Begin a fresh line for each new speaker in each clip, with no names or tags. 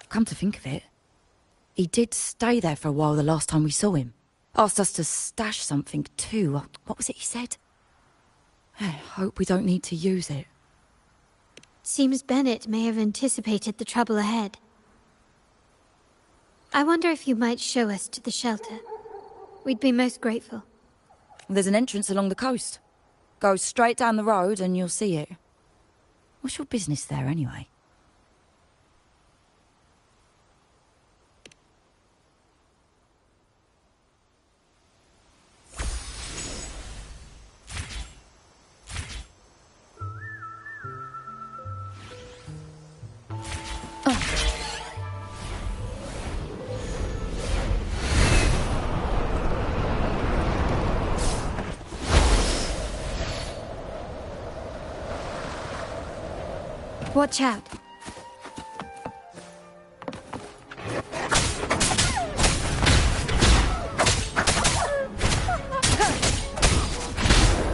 Come to think of it, he did stay there for a while the last time we saw him. Asked us to stash something too. What was it he said? Hope we don't need to use it.
Seems Bennett may have anticipated the trouble ahead. I wonder if you might show us to the shelter. We'd be most grateful.
There's an entrance along the coast. Go straight down the road and you'll see it. What's your business there anyway?
Watch out.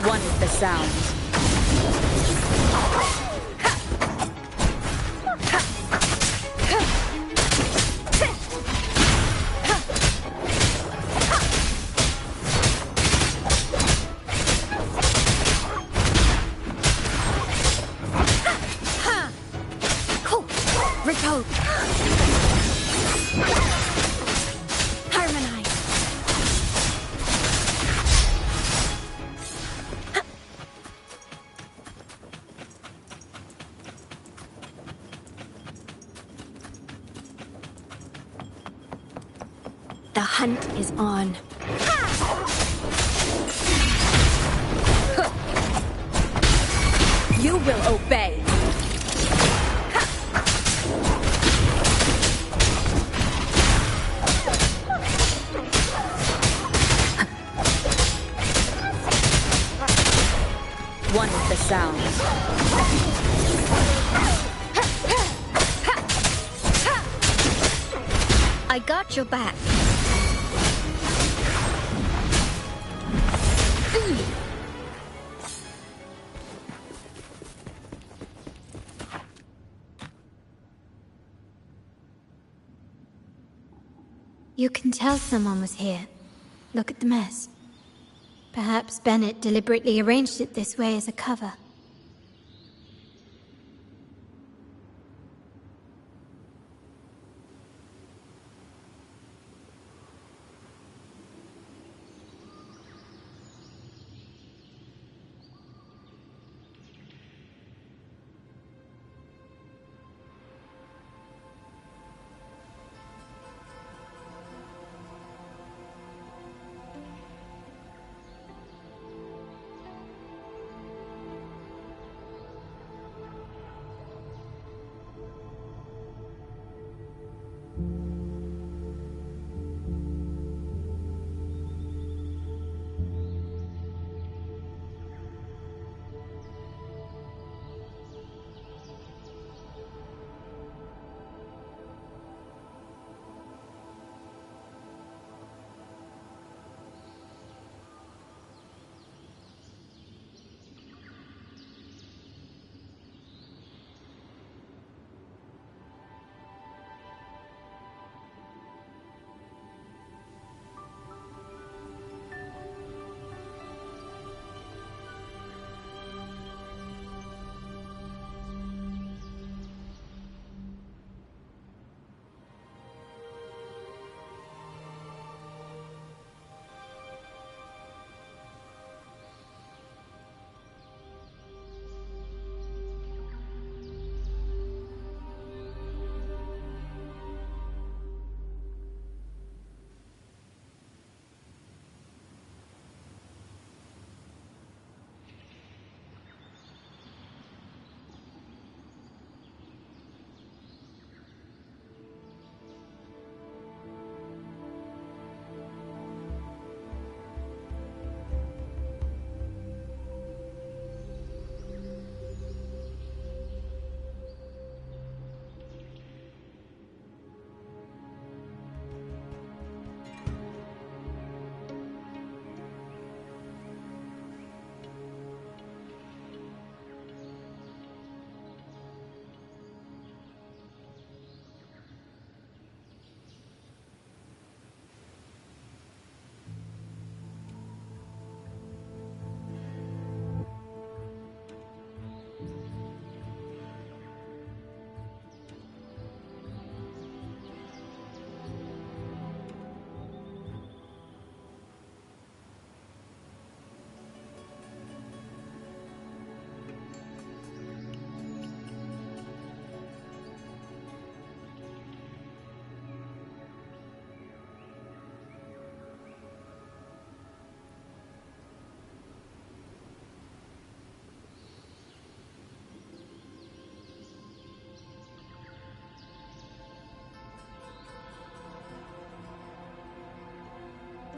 One is the sound.
The hunt is on.
You will obey. One is the sound.
I got your back. You can tell someone was here. Look at the mess. Perhaps Bennett deliberately arranged it this way as a cover.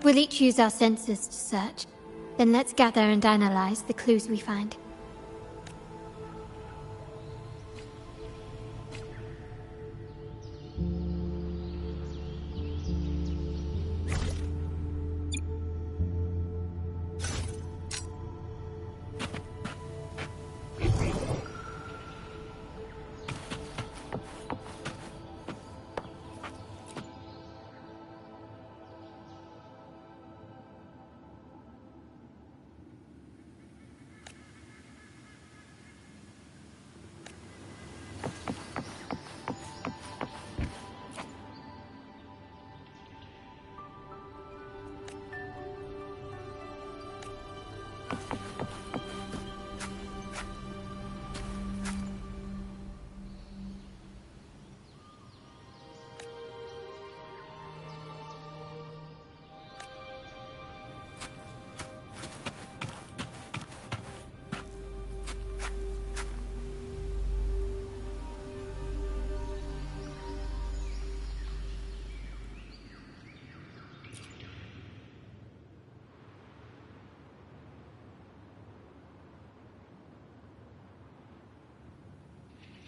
We'll each use our senses to search. Then let's gather and analyze the clues we find.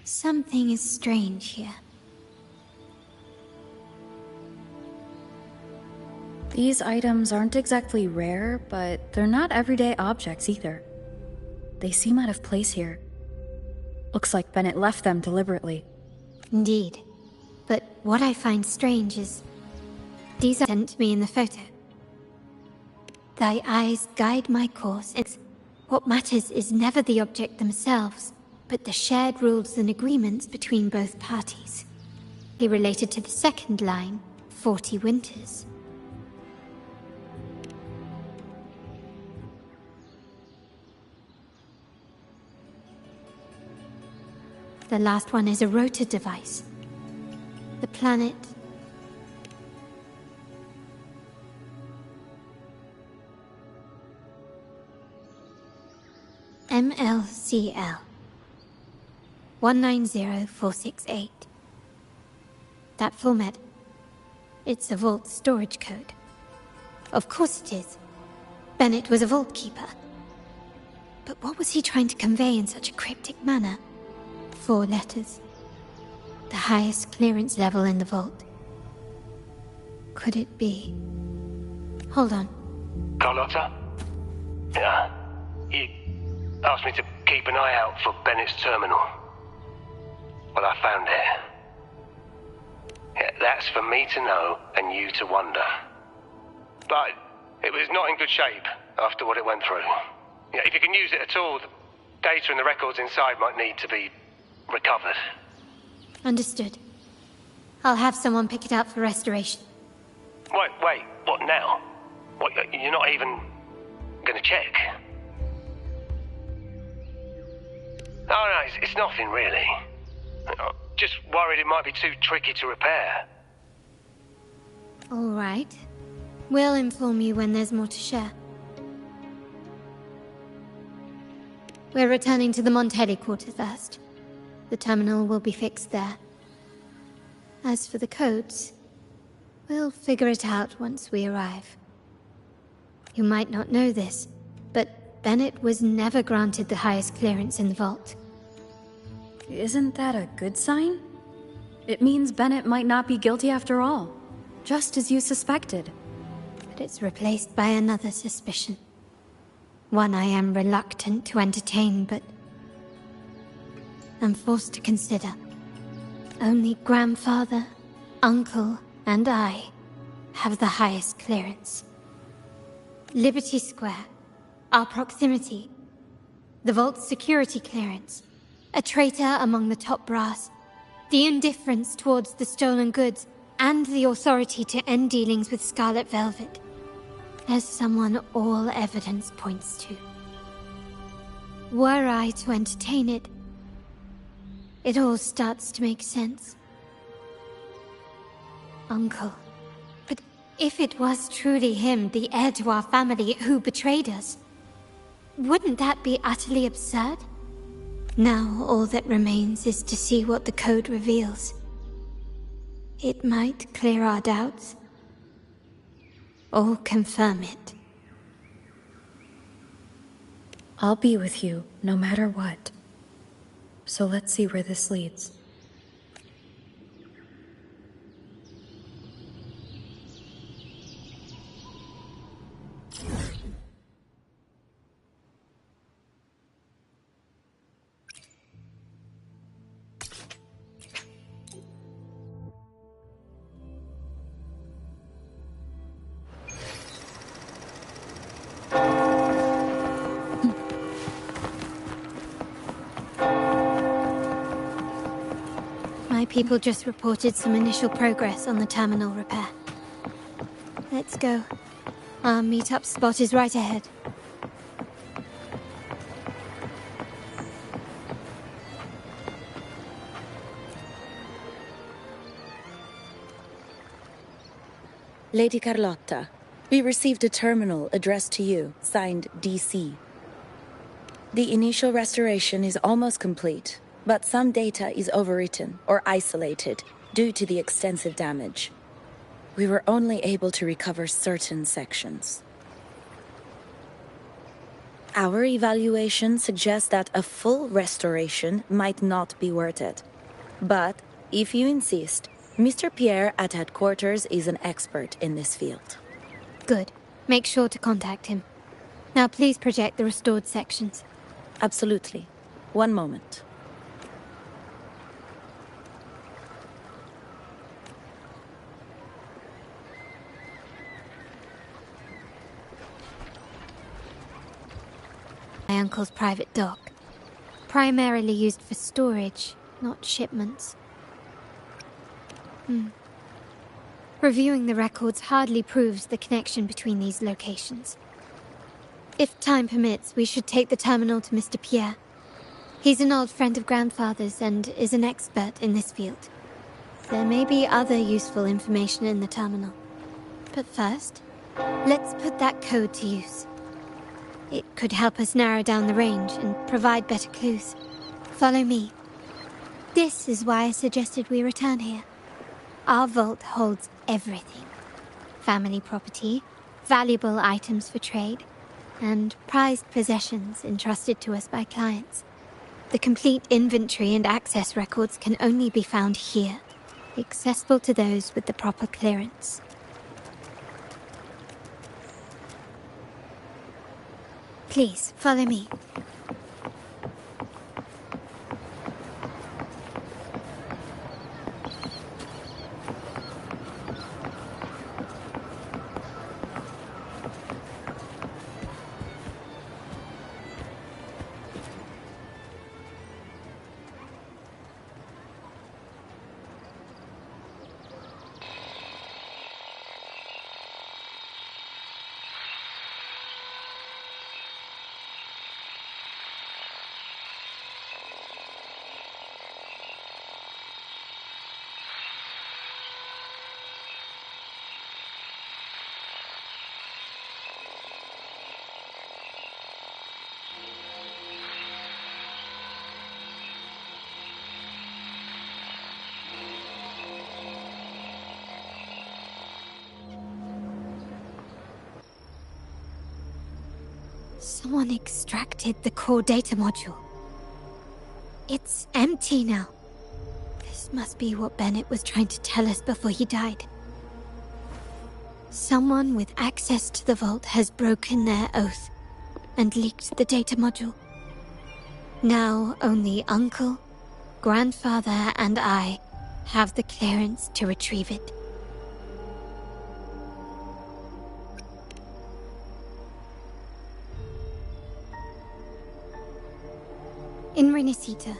Something is strange here.
These items aren't exactly rare, but they're not everyday objects either. They seem out of place here. Looks like Bennett left them deliberately.
Indeed. But what I find strange is... these are sent to me in the photo. Thy eyes guide my course. What matters is never the object themselves, but the shared rules and agreements between both parties. He related to the second line, 40 winters. The last one is a rotor device. The planet... MLCL 190468. That format, it's a vault storage code. Of course it is. Bennett was a vault keeper. But what was he trying to convey in such a cryptic manner? 4 letters. The highest clearance level in the vault. Could it be... Hold on.
Carlotta? Yeah. You asked me to keep an eye out for Bennett's terminal. Well, I found it. Yeah, that's for me to know and you to wonder. But it was not in good shape after what it went through. Yeah, if you can use it at all, the data and the records inside might need to be recovered.
Understood. I'll have someone pick it up for restoration.
Wait, what now? What, you're not even gonna check? Oh no, it's nothing really. I'm just worried it might be too tricky to repair.
All right. We'll inform you when there's more to share. We're returning to the Montelli quarter first. The terminal will be fixed there. As for the codes, we'll figure it out once we arrive. You might not know this, but Bennett was never granted the highest clearance in the vault.
Isn't that a good sign? It means Bennett might not be guilty after all, just as you suspected.
But it's replaced by another suspicion. One I am reluctant to entertain, but I'm forced to consider. Only grandfather, uncle, and I have the highest clearance. Liberty Square, our proximity, the vault's security clearance, a traitor among the top brass, the indifference towards the stolen goods, and the authority to end dealings with Scarlet Velvet. There's someone all evidence points to. Were I to entertain it, it all starts to make sense. Uncle. But if it was truly him, the heir to our family, who betrayed us, wouldn't that be utterly absurd? Now all that remains is to see what the code reveals. It might clear our doubts. or confirm it.
I'll be with you, no matter what. So let's see where this leads.
My people just reported some initial progress on the terminal repair. Let's go. Our meet-up spot is right ahead.
Lady Carlotta, we received a terminal addressed to you, signed DC. The initial restoration is almost complete, but some data is overwritten or isolated due to the extensive damage. We were only able to recover certain sections. Our evaluation suggests that a full restoration might not be worth it. But, if you insist, Mr. Pierre at headquarters is an expert in this field.
Good. Make sure to contact him. Now please project the restored sections.
Absolutely. One moment.
My uncle's private dock. Primarily used for storage, not shipments. Reviewing the records hardly proves the connection between these locations. If time permits, we should take the terminal to Mr. Pierre. He's an old friend of Grandfather's and is an expert in this field. There may be other useful information in the terminal. But first, let's put that code to use. It could help us narrow down the range and provide better clues. Follow me. This is why I suggested we return here. Our vault holds everything. Family property, valuable items for trade, and prized possessions entrusted to us by clients. The complete inventory and access records can only be found here, accessible to those with the proper clearance. Please, follow me. Someone extracted the core data module. It's empty now. This must be what Bennett was trying to tell us before he died. Someone with access to the vault has broken their oath and leaked the data module. Now only Uncle, Grandfather, and I have the clearance to retrieve it. In Renisita,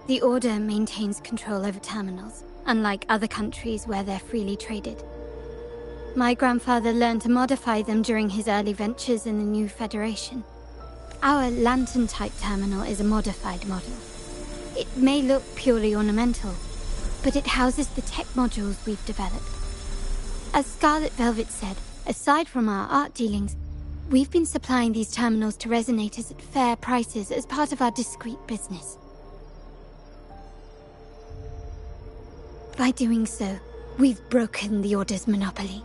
the Order maintains control over terminals, unlike other countries where they're freely traded. My grandfather learned to modify them during his early ventures in the new Federation. Our lantern-type terminal is a modified model. It may look purely ornamental, but it houses the tech modules we've developed. As Scarlet Velvet said, aside from our art dealings, we've been supplying these terminals to resonators at fair prices as part of our discreet business. By doing so, we've broken the Order's monopoly.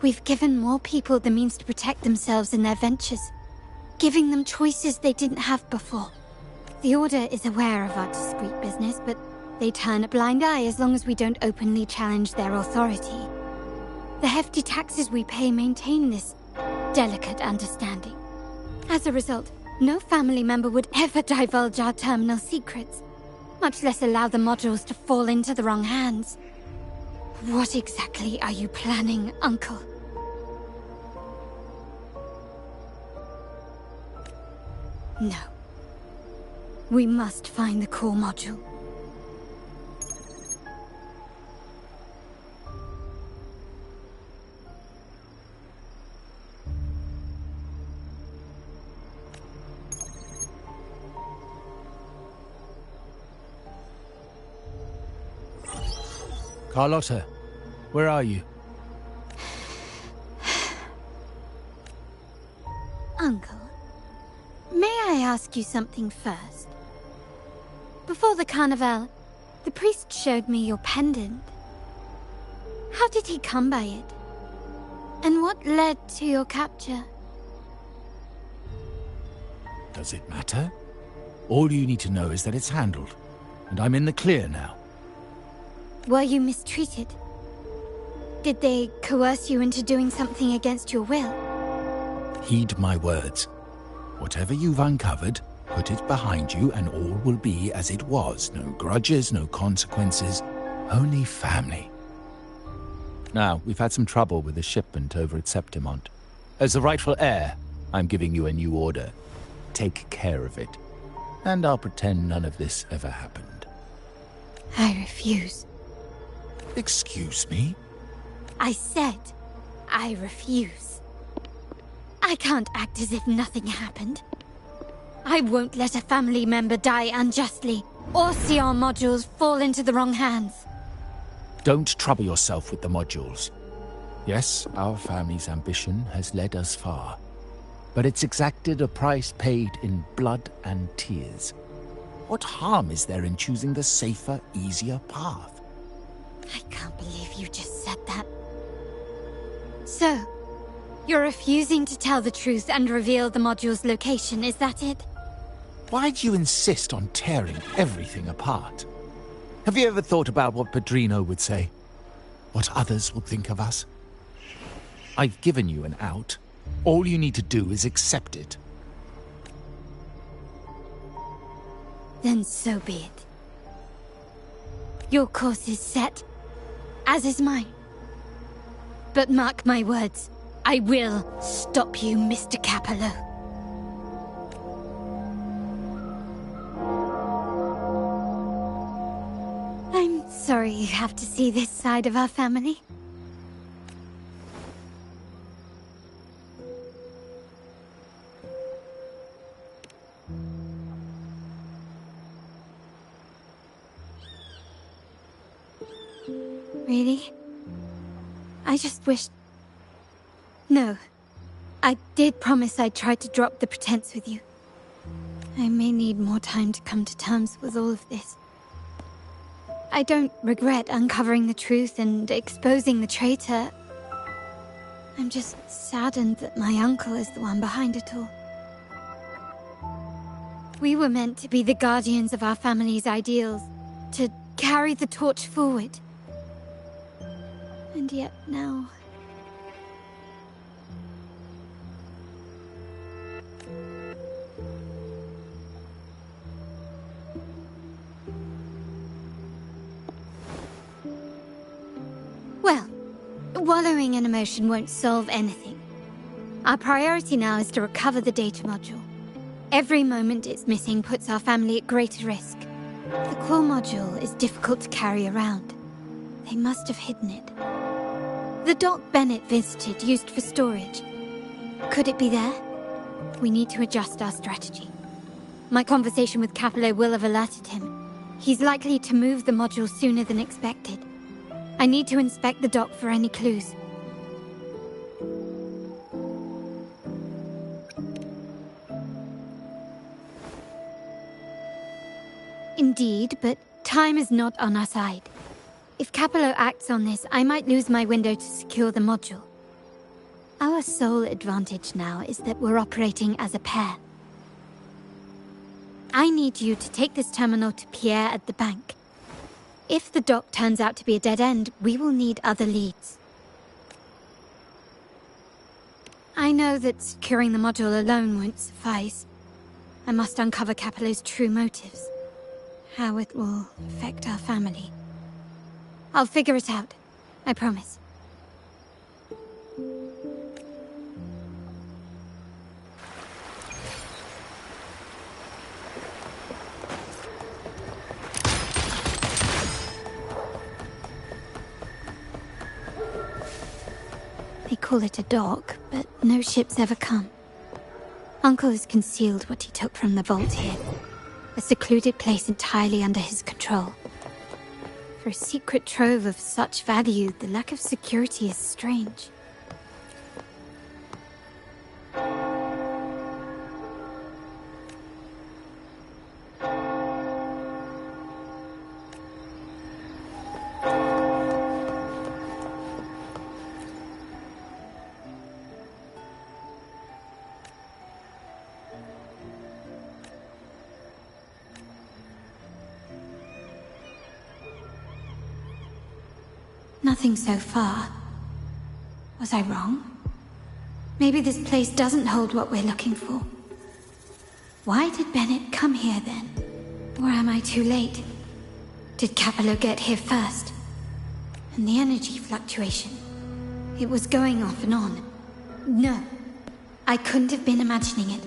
We've given more people the means to protect themselves in their ventures, giving them choices they didn't have before. The Order is aware of our discreet business, but they turn a blind eye as long as we don't openly challenge their authority. The hefty taxes we pay maintain this delicate understanding. As a result, no family member would ever divulge our terminal secrets, much less allow the modules to fall into the wrong hands. What exactly are you planning, Uncle? No. We must find the core module.
Carlotta, where are you?
Uncle, may I ask you something first? Before the carnival, the priest showed me your pendant. How did he come by it? And what led to your capture?
Does it matter? All you need to know is that it's handled, and I'm in the clear now.
Were you mistreated? Did they coerce you into doing something against your will?
Heed my words. Whatever you've uncovered, put it behind you and all will be as it was. No grudges, no consequences, only family. Now, we've had some trouble with the shipment over at Septimont. As the rightful heir, I'm giving you a new order. Take care of it. And I'll pretend none of this ever happened.
I refuse.
Excuse me?
I said, I refuse. I can't act as if nothing happened. I won't let a family member die unjustly, or see our modules fall into the wrong hands.
Don't trouble yourself with the modules. Yes, our family's ambition has led us far, but it's exacted a price paid in blood and tears. What harm is there in choosing the safer, easier path?
I can't believe you just said that. So, you're refusing to tell the truth and reveal the module's location, is that it?
Why do you insist on tearing everything apart? Have you ever thought about what Padrino would say? What others will think of us? I've given you an out. All you need to do is accept it.
Then so be it. Your course is set, as is mine. But mark my words, I will stop you, Mr. Capello. I'm sorry you have to see this side of our family. Really? I just wished... No. I did promise I'd try to drop the pretense with you. I may need more time to come to terms with all of this. I don't regret uncovering the truth and exposing the traitor. I'm just saddened that my uncle is the one behind it all. We were meant to be the guardians of our family's ideals, to carry the torch forward. And yet now... Well, wallowing in emotion won't solve anything. Our priority now is to recover the data module. Every moment it's missing puts our family at greater risk. The core module is difficult to carry around. They must have hidden it. The dock Bennett visited, used for storage. Could it be there? We need to adjust our strategy. My conversation with Capello will have alerted him. He's likely to move the module sooner than expected. I need to inspect the dock for any clues. Indeed, but time is not on our side. If Capello acts on this, I might lose my window to secure the module. Our sole advantage now is that we're operating as a pair. I need you to take this terminal to Pierre at the bank. If the dock turns out to be a dead end, we will need other leads. I know that securing the module alone won't suffice. I must uncover Capello's true motives. How it will affect our family. I'll figure it out. I promise. They call it a dock, but no ships ever come. Uncle has concealed what he took from the vault here. A secluded place entirely under his control. For a secret trove of such value, the lack of security is strange. Nothing so far. Was I wrong? Maybe this place doesn't hold what we're looking for. Why did Bennett come here then? Or am I too late? Did Capello get here first? And the energy fluctuation. It was going off and on. No, I couldn't have been imagining it.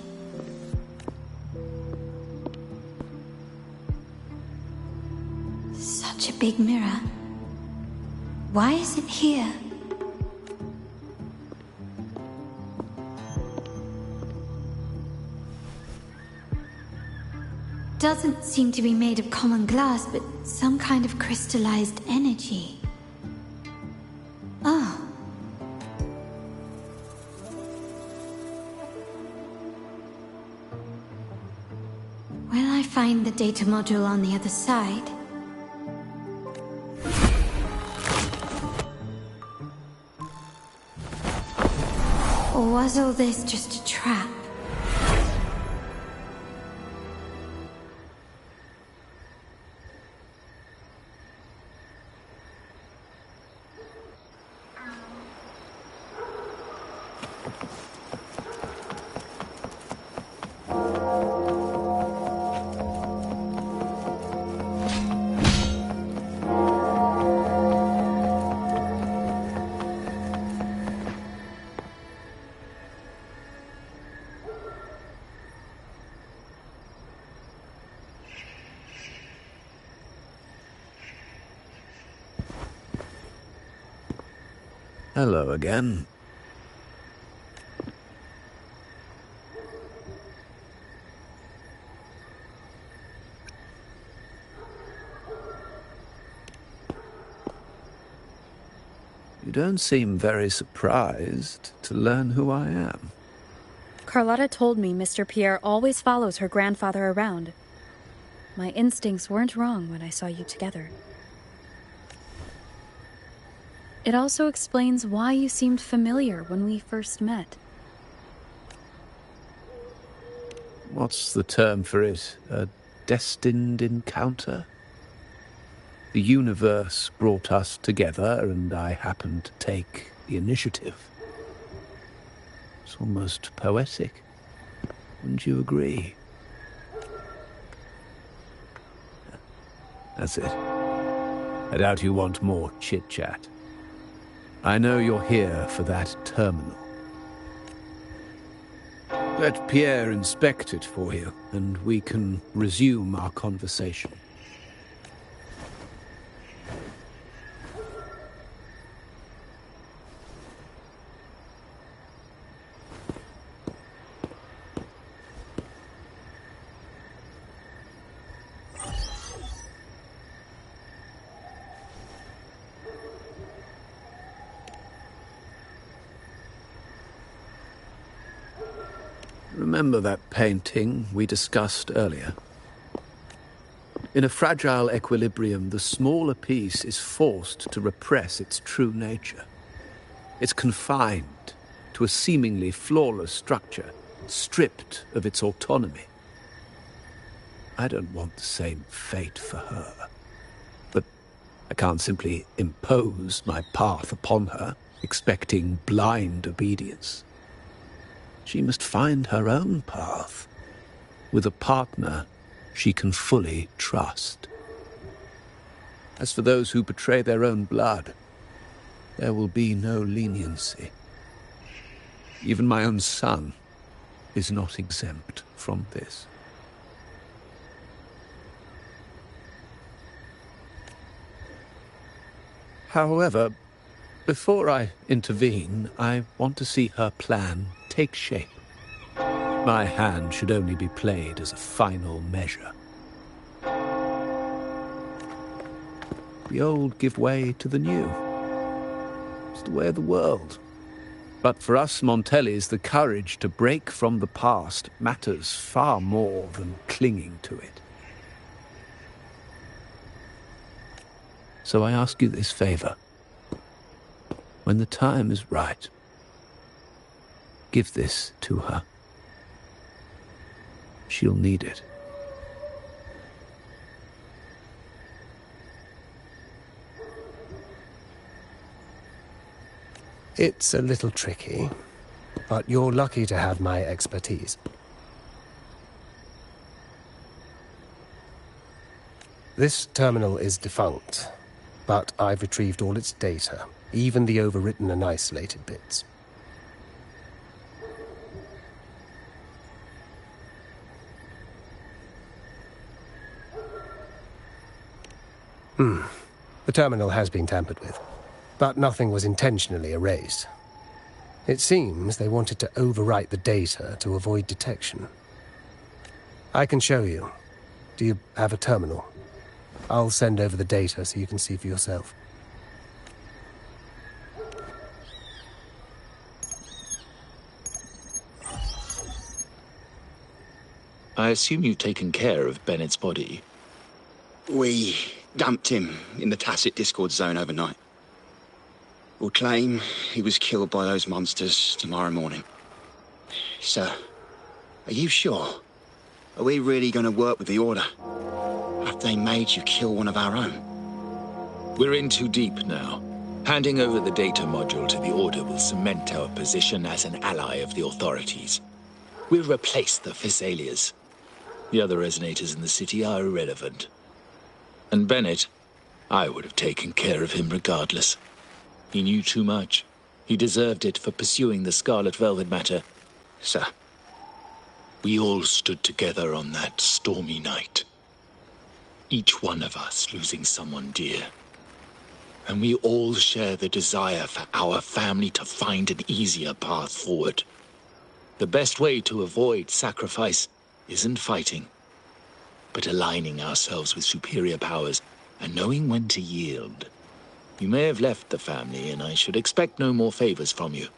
Such a big mirror. Why is it here? Doesn't seem to be made of common glass, but some kind of crystallized energy. Oh. Will I find the data module on the other side? Or was all this just a trap?
Hello again. You don't seem very surprised to learn who I am.
Carlotta told me Mr. Pierre always follows her grandfather around. My instincts weren't wrong when I saw you together. It also explains why you seemed familiar when we first met.
What's the term for it? A destined encounter? The universe brought us together, and I happened to take the initiative. It's almost poetic. Wouldn't you agree? That's it. I doubt you want more chit-chat. I know you're here for that terminal. Let Pierre inspect it for you, and we can resume our conversation. Remember that painting we discussed earlier? In a fragile equilibrium, the smaller piece is forced to repress its true nature. It's confined to a seemingly flawless structure, stripped of its autonomy. I don't want the same fate for her. But I can't simply impose my path upon her, expecting blind obedience. She must find her own path, with a partner she can fully trust. As for those who betray their own blood, there will be no leniency. Even my own son is not exempt from this. However, before I intervene, I want to see her plan take shape. My hand should only be played as a final measure. The old give way to the new. It's the way of the world. But for us Montellis, the courage to break from the past matters far more than clinging to it. So I ask you this favor. When the time is right, give this to her. She'll need it.
It's a little tricky, but you're lucky to have my expertise. This terminal is defunct, but I've retrieved all its data, even the overwritten and isolated bits. The terminal has been tampered with, but nothing was intentionally erased. It seems they wanted to overwrite the data to avoid detection. I can show you. Do you have a terminal? I'll send over the data so you can see for yourself.
I assume you've taken care of Bennett's body.
We dumped him in the tacit Discord zone overnight. We'll claim he was killed by those monsters tomorrow morning. Sir, are you sure? Are we really going to work with the Order? Have they made you kill one of our own?
We're in too deep now. Handing over the data module to the Order will cement our position as an ally of the authorities. We'll replace the Physaelias. The other resonators in the city are irrelevant. And Bennett, I would have taken care of him regardless. He knew too much. He deserved it for pursuing the Scarlet Velvet matter.
Sir.
We all stood together on that stormy night. Each one of us losing someone dear. And we all share the desire for our family to find an easier path forward. The best way to avoid sacrifice isn't fighting, but aligning ourselves with superior powers and knowing when to yield. You may have left the family, and I should expect no more favors from you.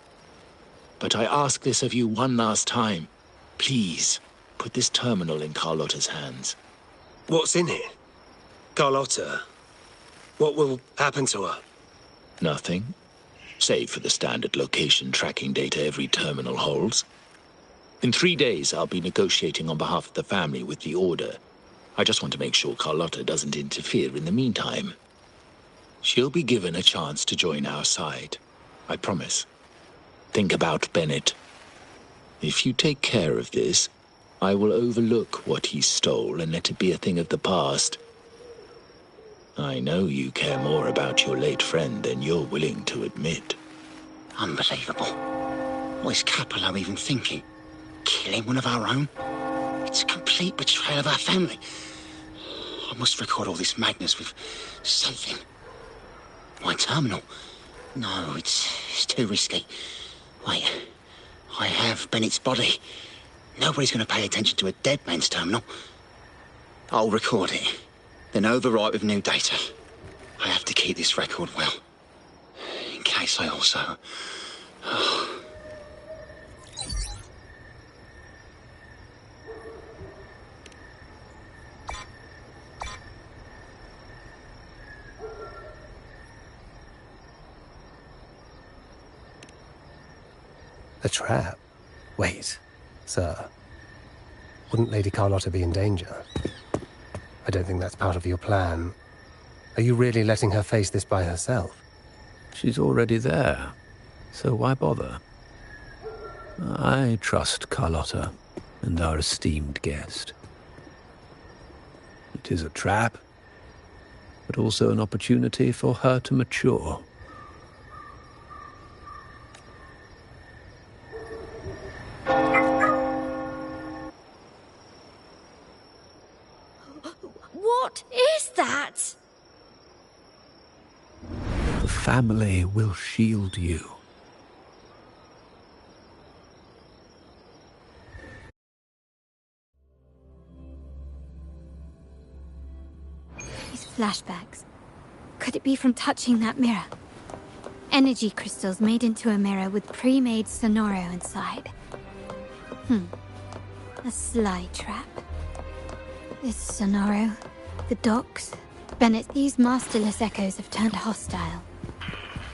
But I ask this of you one last time. Please, put this terminal in Carlotta's hands.
What's in it? Carlotta? What will happen to her?
Nothing, save for the standard location tracking data every terminal holds. In 3 days, I'll be negotiating on behalf of the family with the Order. I just want to make sure Carlotta doesn't interfere in the meantime. She'll be given a chance to join our side. I promise. Think about Bennett. If you take care of this, I will overlook what he stole and let it be a thing of the past. I know you care more about your late friend than you're willing to admit.
Unbelievable. What is Capello even thinking? Killing one of our own? It's a complete betrayal of our family. I must record all this madness with something. My terminal? No, it's too risky. Wait, I have Bennett's body. Nobody's going to pay attention to a dead man's terminal. I'll record it, then overwrite with new data. I have to keep this record well, in case I also...
A trap? Wait, sir. Wouldn't Lady Carlotta be in danger? I don't think that's part of your plan. Are you really letting her face this by herself?
She's already there, so why bother? I trust Carlotta and our esteemed guest. It is a trap, but also an opportunity for her to mature.
What is that?
The family will shield you.
These flashbacks. Could it be from touching that mirror? Energy crystals made into a mirror with pre-made Sonoro inside. A sly trap. This Sonoro, the docks, Bennett, these masterless echoes have turned hostile.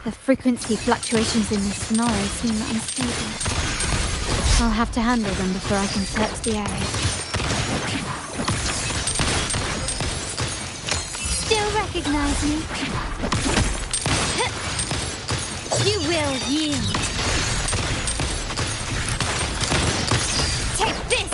The frequency fluctuations in this Sonoro seem unstable. I'll have to handle them before I can search the area. Still recognize me? You will yield. Take this!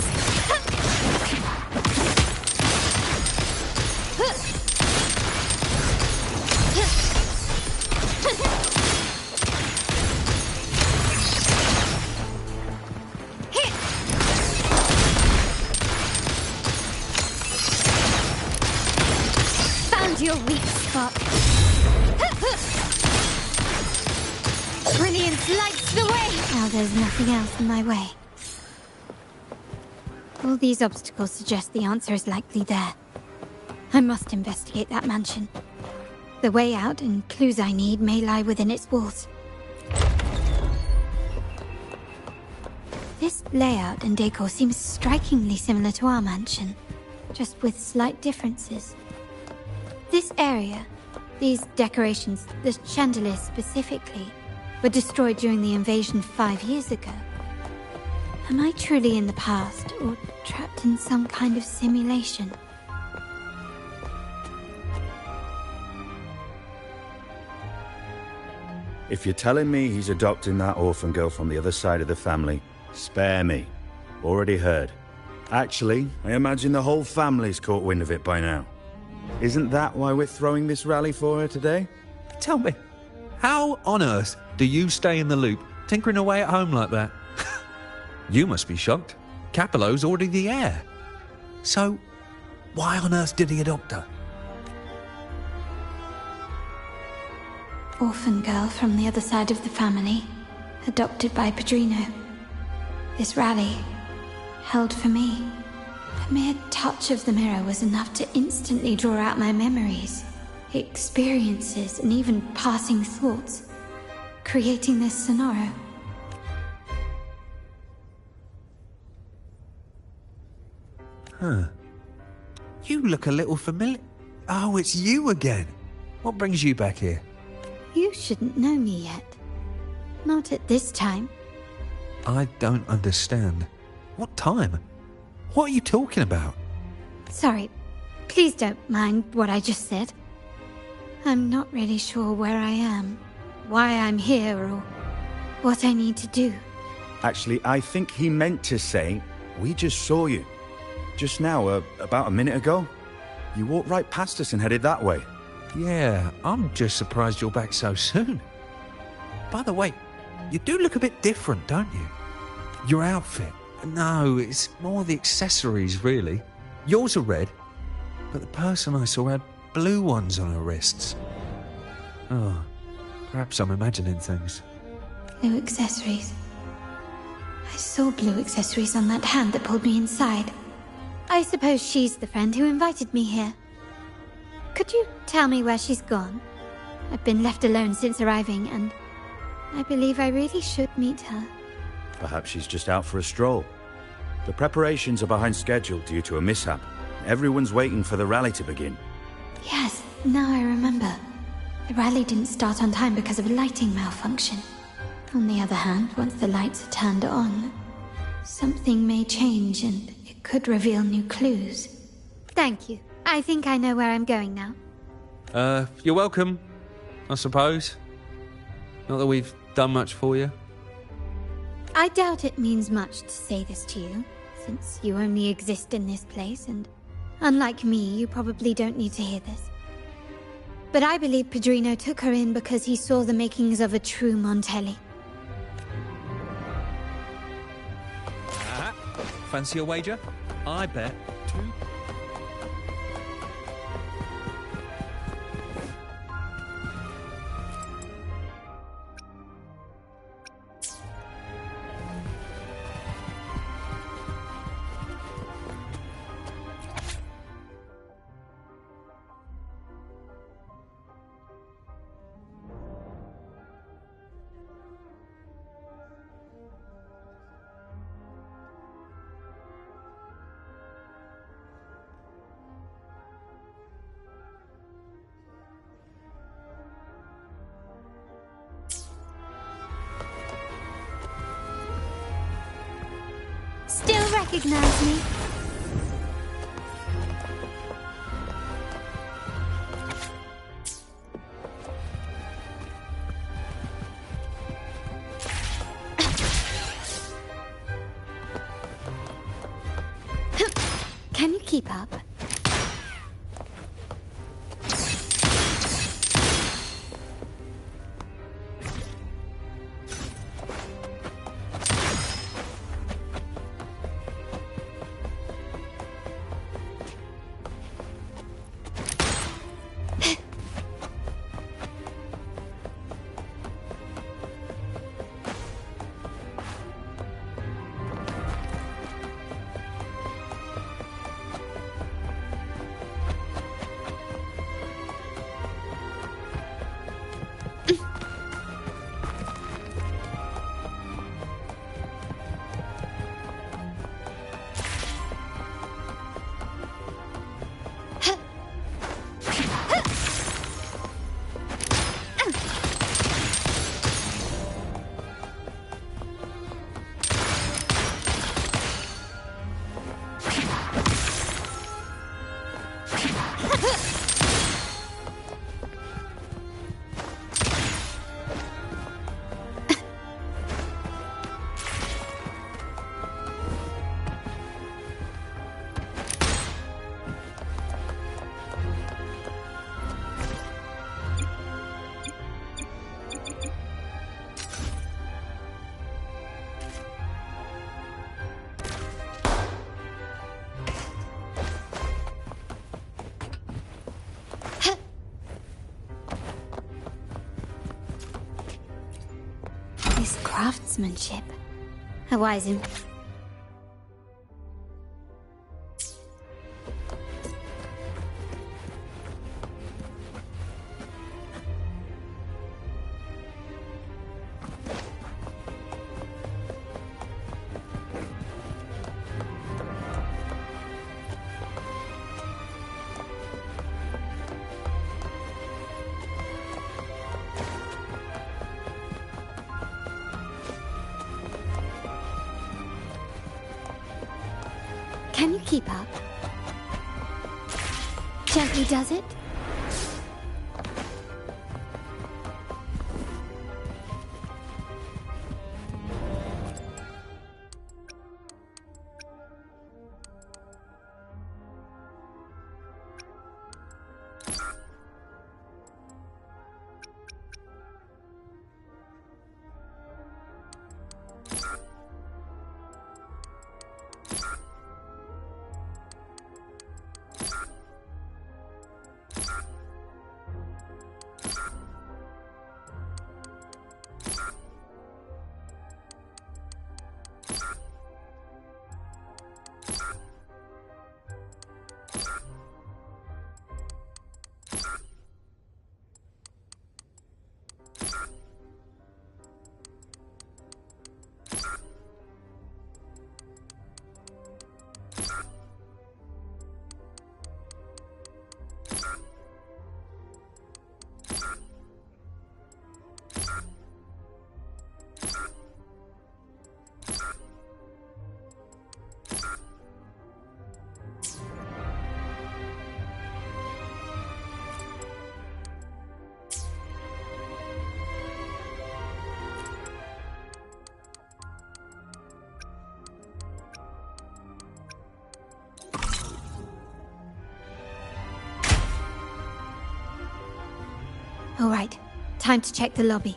Found your weak spot. Brilliance lights the way! Now there's nothing else in my way. All these obstacles suggest the answer is likely there. I must investigate that mansion. The way out and clues I need may lie within its walls. This layout and decor seems strikingly similar to our mansion, just with slight differences. This area, these decorations, the chandelier specifically, were destroyed during the invasion 5 years ago. Am I truly in the past, or trapped in some kind of simulation?
If you're telling me he's adopting that orphan girl from the other side of the family, spare me. Already heard. Actually, I imagine the whole family's caught wind of it by now. Isn't that why we're throwing this rally for her today?
Tell me, how on earth do you stay in the loop, tinkering away at home like that? You must be shocked. Capello's already the heir. So, why on earth did he adopt her?
Orphan girl from the other side of the family, adopted by Padrino. This rally, held for me. The mere touch of the mirror was enough to instantly draw out my memories, experiences, and even passing thoughts, creating this Sonoro.
Huh. You look a little familiar. Oh, it's you again. What brings you back here?
You shouldn't know me yet. Not at this time.
I don't understand. What time? What are you talking about?
Sorry, please don't mind what I just said. I'm not really sure where I am, why I'm here, or what I need to do.
Actually, I think he meant to say, we just saw you. Just now, about a minute ago. You walked right past us and headed that way.
Yeah, I'm just surprised you're back so soon. By the way, you do look a bit different, don't you? Your outfit. No, it's more the accessories, really. Yours are red, but the person I saw had blue ones on her wrists. Oh, perhaps I'm imagining things.
Blue accessories. I saw blue accessories on that hand that pulled me inside. I suppose she's the friend who invited me here. Could you tell me where she's gone? I've been left alone since arriving, and I believe I really should meet her.
Perhaps she's just out for a stroll. The preparations are behind schedule due to a mishap. Everyone's waiting for the rally to begin.
Yes, now I remember. The rally didn't start on time because of a lighting malfunction. On the other hand, once the lights are turned on, something may change and it could reveal new clues. Thank you. I think I know where I'm going now.
You're welcome, I suppose. Not that we've done much for you.
I doubt it means much to say this to you, since you only exist in this place, and unlike me, you probably don't need to hear this. But I believe Padrino took her in because he saw the makings of a true Montelli.
Fancy a wager? I bet 2.
Still recognize me? Can you keep up? This craftsmanship. A wise in... Can you keep up? Gently does it? All right, time to check the lobby.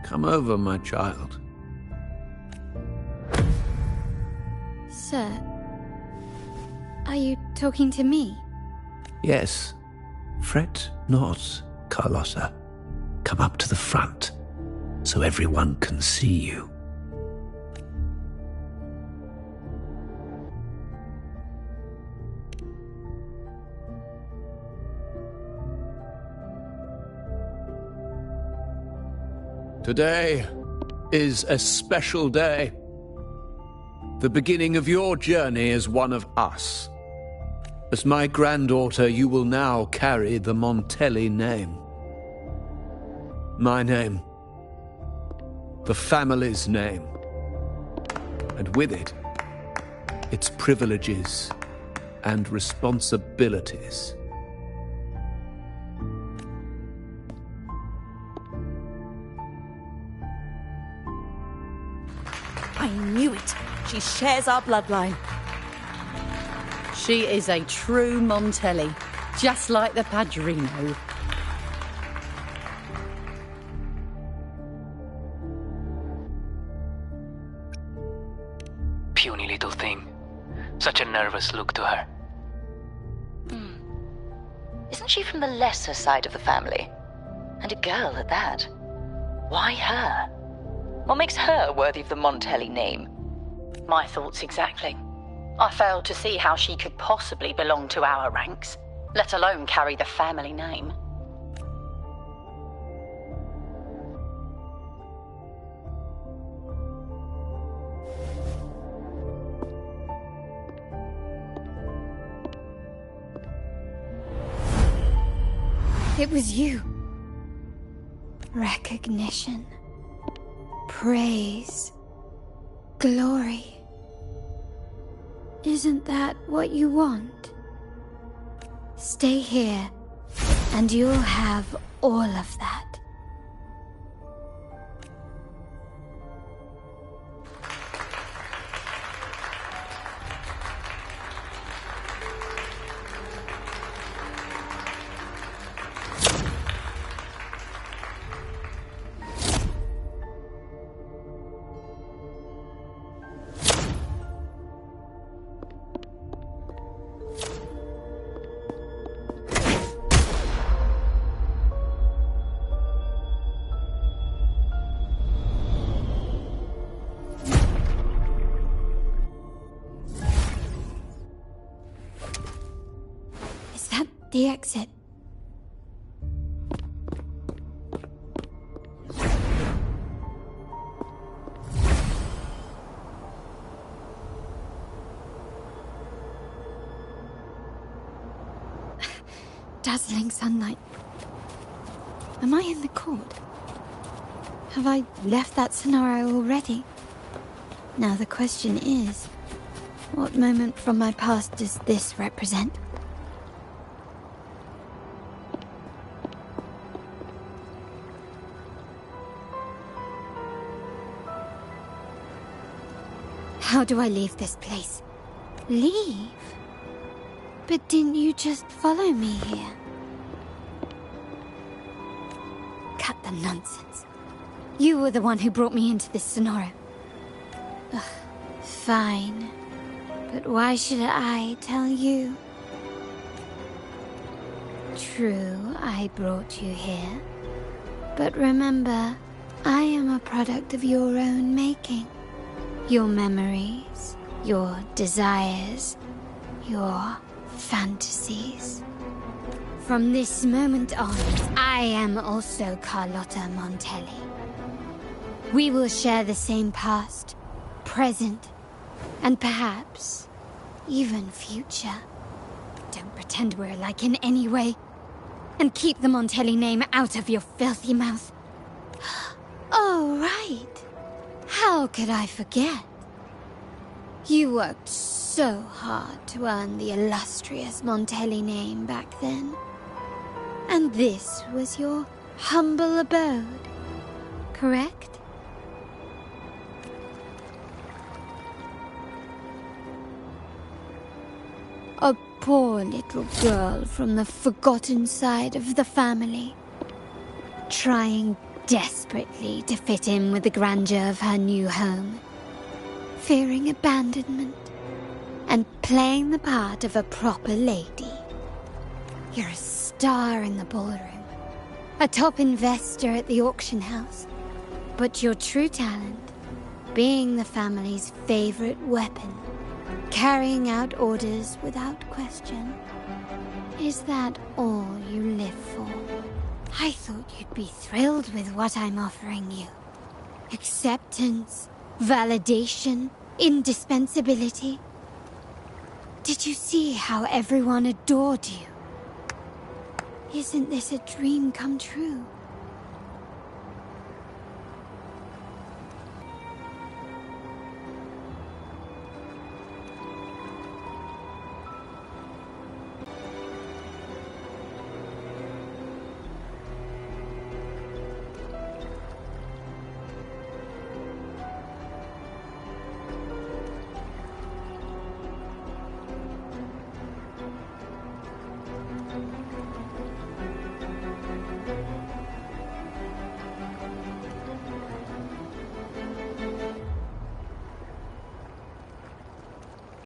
Come over, my child.
Sir, are you talking to me?
Yes. Fret not, Carlotta. Come up to the front, so everyone can see you. Today is a special day. The beginning of your journey as one of us. As my granddaughter, you will now carry the Montelli name. My name. The family's name. And with it, its privileges and responsibilities.
I knew it. She shares our bloodline. She is a true Montelli, just like the Padrino.
Puny little thing. Such a nervous look to her.
Isn't she from the lesser side of the family? And a girl at that. Why her? What makes her worthy of the Montelli name?
My thoughts exactly. I failed to see how she could possibly belong to our ranks, let alone carry the family name.
It was you. Recognition. Praise. Glory. Isn't that what you want? Stay here, and you'll have all of that. The exit. Dazzling sunlight. Am I in the court? Have I left that scenario already? Now the question is, what moment from my past does this represent? How do I leave this place? Leave? But didn't you just follow me here? Cut the nonsense. You were the one who brought me into this scenario. Ugh, fine. But why should I tell you? True, I brought you here. But remember, I am a product of your own making. Your memories, your desires, your fantasies. From this moment on, I am also Carlotta Montelli. We will share the same past, present, and perhaps even future. pretend we're alike in any way. And keep the Montelli name out of your filthy mouth. Oh, right. How could I forget? You worked so hard to earn the illustrious Montelli name back then. And this was your humble abode, correct? A poor little girl from the forgotten side of the family, trying desperately to fit in with the grandeur of her new home, fearing abandonment, and playing the part of a proper lady. You're a star in the ballroom, a top investor at the auction house, but your true talent, being the family's favorite weapon, carrying out orders without question. Is that all you live for? I thought you'd be thrilled with what I'm offering you. Acceptance, validation, indispensability. Did you see how everyone adored you? Isn't this a dream come true?